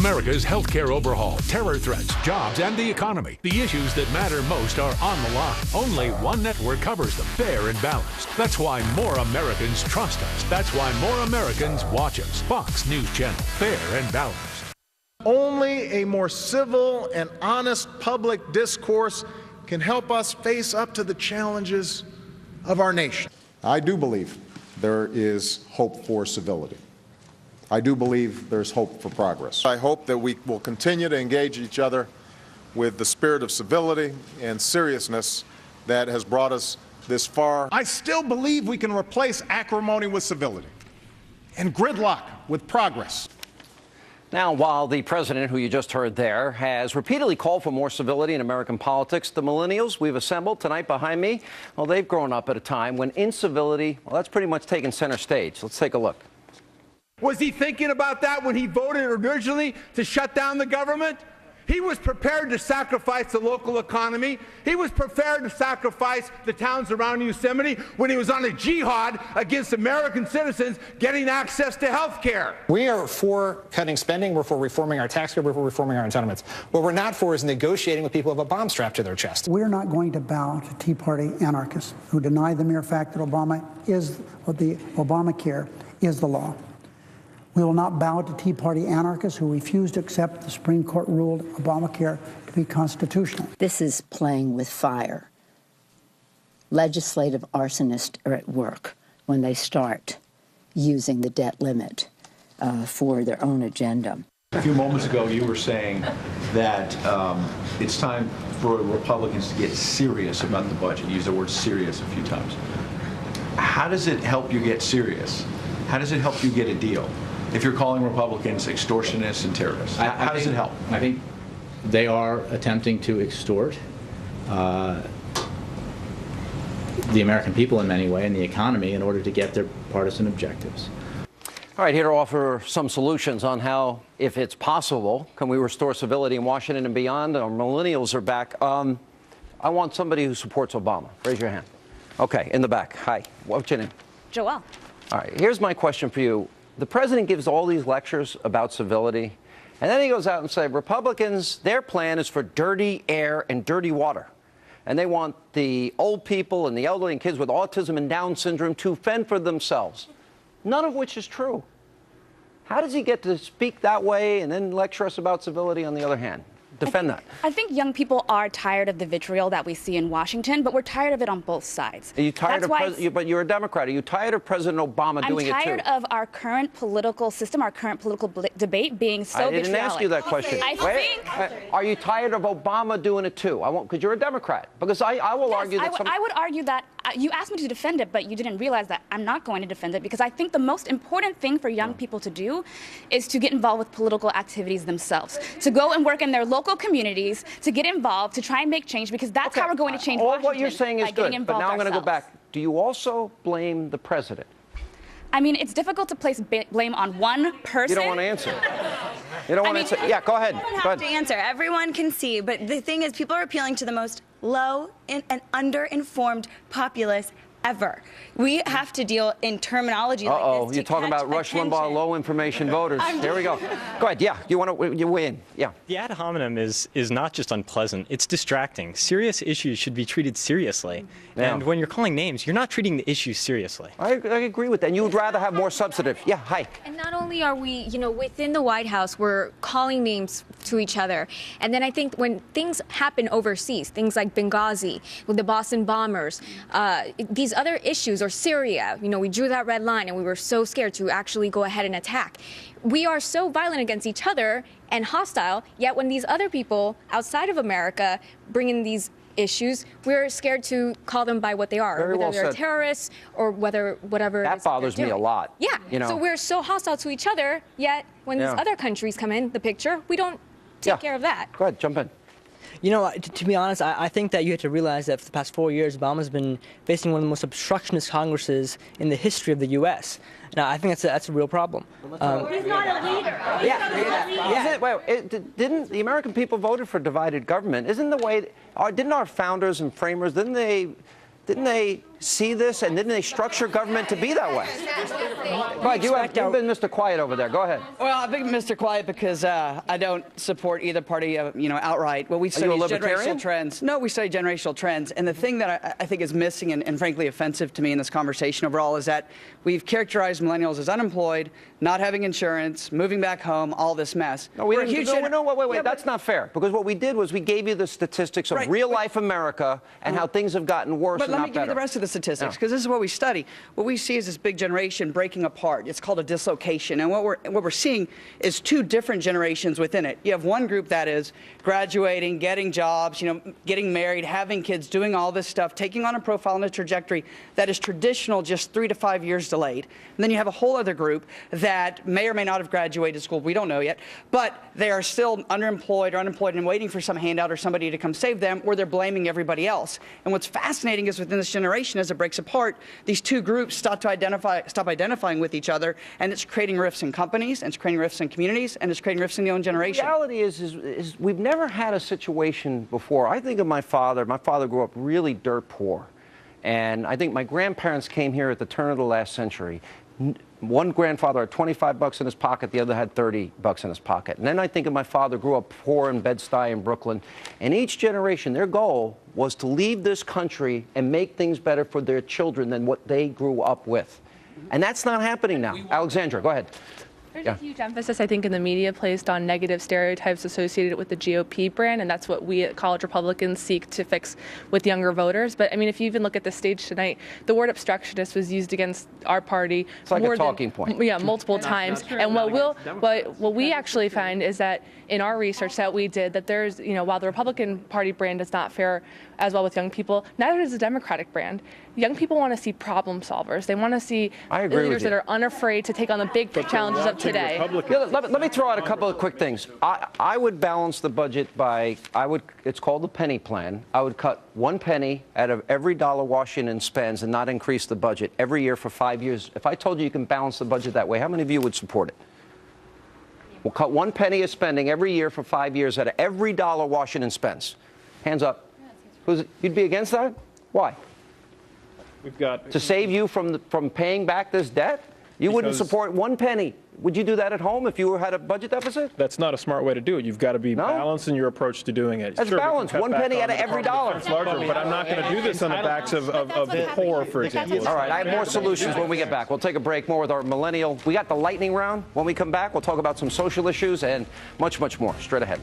America's healthcare overhaul, terror threats, jobs, and the economy. The issues that matter most are on the line. Only one network covers them, fair and balanced. That's why more Americans trust us. That's why more Americans watch us. Fox News Channel, fair and balanced. Only a more civil and honest public discourse can help us face up to the challenges of our nation. I do believe there is hope for civility. I do believe there's hope for progress. I hope that we will continue to engage each other with the spirit of civility and seriousness that has brought us this far. I still believe we can replace acrimony with civility and gridlock with progress. Now, while the president, who you just heard there, has repeatedly called for more civility in American politics, the millennials we've assembled tonight behind me, well, they've grown up at a time when incivility, well, that's pretty much taken center stage. Let's take a look. Was he thinking about that when he voted originally to shut down the government? He was prepared to sacrifice the local economy. He was prepared to sacrifice the towns around Yosemite when he was on a jihad against American citizens getting access to health care. We are for cutting spending. We're for reforming our tax code. We're for reforming our entitlements. What we're not for is negotiating with people who have a bomb strapped to their chest. We're not going to bow to Tea Party anarchists who deny the mere fact that Obamacare is the law. We will not bow to Tea Party anarchists who refuse to accept the Supreme Court ruled Obamacare to be constitutional. This is playing with fire. Legislative arsonists are at work when they start using the debt limit for their own agenda. A few moments ago, you were saying that it's time for Republicans to get serious about the budget. You used the word serious a few times. How does it help you get serious? How does it help you get a deal? If you're calling Republicans extortionists and terrorists, how does it help? I think they are attempting to extort the American people in many ways and the economy in order to get their partisan objectives. All right, here to offer some solutions on how, if it's possible, can we restore civility in Washington and beyond. Our millennials are back. I want somebody who supports Obama. Raise your hand. Okay, in the back. Hi. What's your name? Joelle. All right, here's my question for you. The president gives all these lectures about civility, and then he goes out and says, Republicans, their plan is for dirty air and dirty water. And they want the old people and the elderly and kids with autism and Down syndrome to fend for themselves, none of which is true. How does he get to speak that way and then lecture us about civility on the other hand? Defend that. I think young people are tired of the vitriol that we see in Washington, but we're tired of it on both sides. Are you tired but you're a Democrat. Are you tired of President Obama doing it too? I'm tired of our current political system, our current political debate being so vitriolic. I didn't ask you that question. Are you tired of Obama doing it too? Because you're a Democrat. Because I will argue that I would argue that you asked me to defend it, but you didn't realize that I'm not going to defend it because I think the most important thing for young people to do is to get involved with political activities themselves, to go and work in their local communities, to get involved, to try and make change, because that's how we're going to change Washington. All what you're saying is good, but now I'm going to go back. Do you also blame the president? I mean, it's difficult to place blame on one person. You don't want to answer. You don't want to answer. Yeah, go ahead. You don't have to answer. Everyone can see. But the thing is, people are appealing to the most low and under-informed populace ever. We have to deal in terminology like this. You're talking about Rush Limbaugh, low information voters. There we go. Go ahead. Yeah, you win. Yeah. The ad hominem is not just unpleasant. It's distracting. Serious issues should be treated seriously. Yeah. And when you're calling names, you're not treating the issues seriously. I agree with that. And you would rather have more substantive. Yeah, hi. And not only are we, within the White House, we're calling names to each other. And then I think when things happen overseas, things like Benghazi, with the Boston bombers, these other issues, or Syria, we drew that red line and we were so scared to actually go ahead and attack. We are so violent against each other and hostile, yet when these other people outside of America bring in these issues, we're scared to call them by what they are, whether they're terrorists or whatever. That bothers me a lot. Yeah, so we're so hostile to each other, yet when these other countries come in the picture, we don't take care of that. Go ahead, jump in. To be honest, I think that you have to realize that for the past 4 years, Obama's been facing one of the most obstructionist Congresses in the history of the U.S. Now, I think that's a real problem. He's not a leader. Didn't the American people voted for divided government? Isn't the way? Didn't our founders and framers? Didn't they see this, and didn't they structure government to be that way? Right, you've been Mr. Quiet over there. Go ahead. Well, I've been Mr. Quiet because I don't support either party, outright. What we study is generational trends. No, we study generational trends. And the thing that I think is missing and frankly offensive to me in this conversation overall is that we've characterized millennials as unemployed, not having insurance, moving back home, all this mess. No, wait, that's not fair. Because what we did was we gave you the statistics of real-life America and how things have gotten worse and not better. But let me give you the rest of the statistics, because this is what we study. What we see is this big generation breaking apart. It's called a dislocation. And what we're seeing is two different generations within it. You have one group that is graduating, getting jobs, getting married, having kids, doing all this stuff, taking on a profile and a trajectory that is traditional, just 3 to 5 years delayed. And then you have a whole other group that may or may not have graduated school. We don't know yet. But they are still underemployed or unemployed and waiting for some handout or somebody to come save them, or they're blaming everybody else. And what's fascinating is within this generation, as it breaks apart, these two groups stop identifying with each other, and it's creating rifts in companies, and it's creating rifts in communities, and it's creating rifts in the own generation. The reality is we've never had a situation before. I think of my father. My father grew up really dirt poor. And I think my grandparents came here at the turn of the last century. One grandfather had 25 bucks in his pocket, the other had 30 bucks in his pocket. And then I think of my father grew up poor in Bed-Stuy in Brooklyn. And each generation, their goal was to leave this country and make things better for their children than what they grew up with. And that's not happening now. Alexandra, go ahead. There's a huge emphasis, I think, in the media placed on negative stereotypes associated with the GOP brand, and that's what we at College Republicans seek to fix with younger voters. But, I mean, if you even look at the stage tonight, the word obstructionist was used against our party. It's like a talking point. Yeah, multiple times. And what we actually find is that in our research that we did, that there's, while the Republican Party brand does not fare as well with young people, neither does the Democratic brand. Young people want to see problem solvers. They want to see leaders that are unafraid to take on the big challenges of today. Let me throw out a couple of quick things. I would balance the budget by, it's called the penny plan. I would cut 1 penny out of every dollar Washington spends and not increase the budget every year for 5 years. If I told you you can balance the budget that way, how many of you would support it? We'll cut 1 penny of spending every year for 5 years out of every dollar Washington spends. Hands up. You'd be against that? Why? We've got to save you from paying back this debt? You wouldn't support 1 penny. Would you do that at home if you had a budget deficit? That's not a smart way to do it. You've got to be balanced in your approach to doing it. That's balanced. 1 penny out of every dollar. But I'm not going to do this on the backs of the poor, for example. All right, I have more solutions when we get back. We'll take a break, more with our millennial. We got the lightning round. When we come back, we'll talk about some social issues and much, much more. Straight ahead.